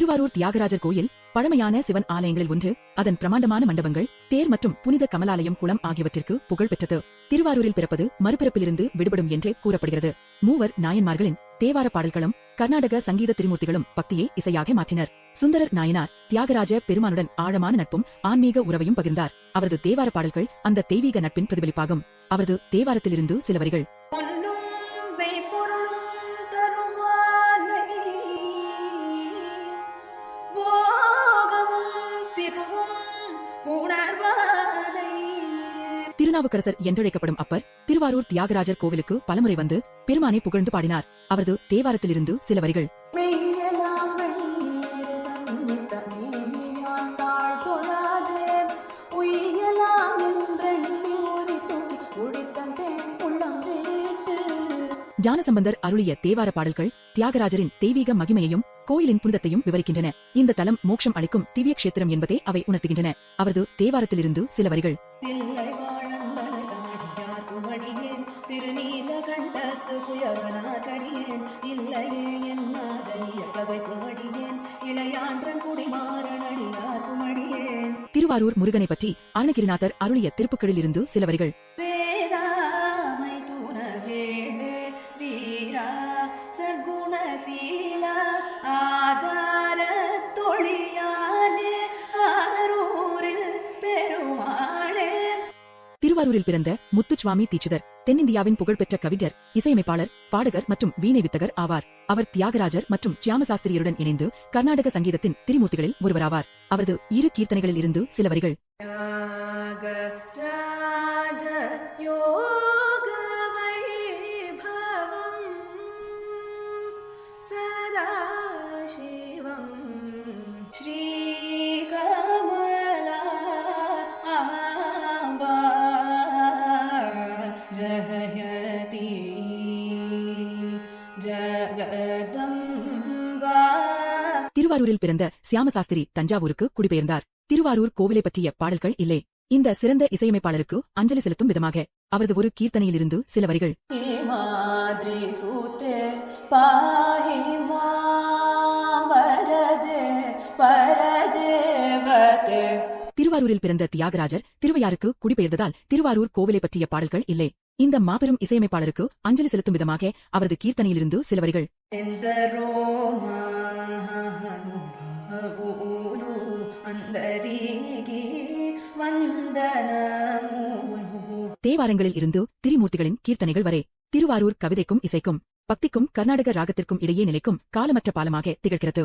திருவாரூர் தியாகராஜர் கோயில் பழமையான சிவன் ஆலயங்களில் ஒன்று. அதன் பிரமாண்டமான மண்டபங்கள், தேர் மற்றும் புனித கமலாலயம் குளம் ஆகியவற்றிற்கு புகழ் பெற்றது. திருவாரூரில் பிறப்பது மறுபிறப்பிலிருந்து விடுபடும் என்றே கூறப்படுகிறது. மூவர் நாயன்மார்களின் தேவார பாடல்களும் கர்நாடக சங்கீத திரிமூர்த்திகளும் பக்தியை இசையாக மாற்றினர். சுந்தரர் நாயனார் தியாகராஜ பெருமானுடன் ஆழமான நட்பும் ஆன்மீக உறவையும் பகிர்ந்தார். அவரது தேவார பாடல்கள் அந்த தெய்வீக நட்பின் பிரதிபலிப்பாகும். அவரது தேவாரத்திலிருந்து சில வரிகள். திருநாவுக்கரசர் என்றழைக்கப்படும் அப்பர் திருவாரூர் தியாகராஜர் கோவிலுக்கு பலமுறை வந்து பெருமானை புகழ்ந்து பாடினார். அவரது தேவாரத்திலிருந்து சில வரிகள். ஞானசம்பந்தர் அருளிய தேவார பாடல்கள் தியாகராஜரின் தெய்வீக மகிமையையும் கோயிலின் புனிதத்தையும் விவரிக்கின்றன. இந்த தலம் மோட்சம் அளிக்கும் திவ்ய கஷேத்திரம் என்பதை அவை உணர்த்துகின்றன. அவரது தேவாரத்திலிருந்து சில வரிகள். திருவாரூர் முருகனை பற்றி அருணகிரிநாதர் அருளிய திருப்புக்களில் இருந்து சில வரிகள். திருவாரூரில் பிறந்த முத்துசுவாமி தீட்சிதர் தென்னிந்தியாவின் புகழ்பெற்ற கவிஞர், இசையமைப்பாளர், பாடகர் மற்றும் வீணை வித்தகர் ஆவார். அவர் தியாகராஜர் மற்றும் சியாமசாஸ்திரியருடன் இணைந்து கர்நாடக சங்கீதத்தின் திரிமூர்த்திகளில் ஒருவராவார். அவரது இரு கீர்த்தனைகளில் இருந்து சில வரிகள். திருவாரூரில் பிறந்த சியாமசாஸ்திரி தஞ்சாவூருக்கு குடிபெயர்ந்தார். திருவாரூர் கோவிலை பற்றிய பாடல்கள் இல்லை. இந்த சிறந்த இசையமைப்பாளருக்கு அஞ்சலி செலுத்தும் விதமாக அவரது ஒரு கீர்த்தனையிலிருந்து சில வரிகள். திருவாரூரில் பிறந்த தியாகராஜர் திருவையாருக்கு குடிபெயர்ந்ததால் திருவாரூர் கோவிலை பற்றிய பாடல்கள் இல்லை. இந்த மாபெரும் இசையமைப்பாளருக்கு அஞ்சலி செலுத்தும் விதமாக அவரது கீர்த்தனையிலிருந்து சில வரிகள். தேவாரங்களில் இருந்து திரிமூர்த்திகளின் கீர்த்தனைகள் வரை திருவாரூர் கவிதைக்கும் இசைக்கும் பக்திக்கும் கர்நாடக ராகத்திற்கும் இடையே நிலைக்கும் காலமற்ற பாலமாக திகழ்கிறது.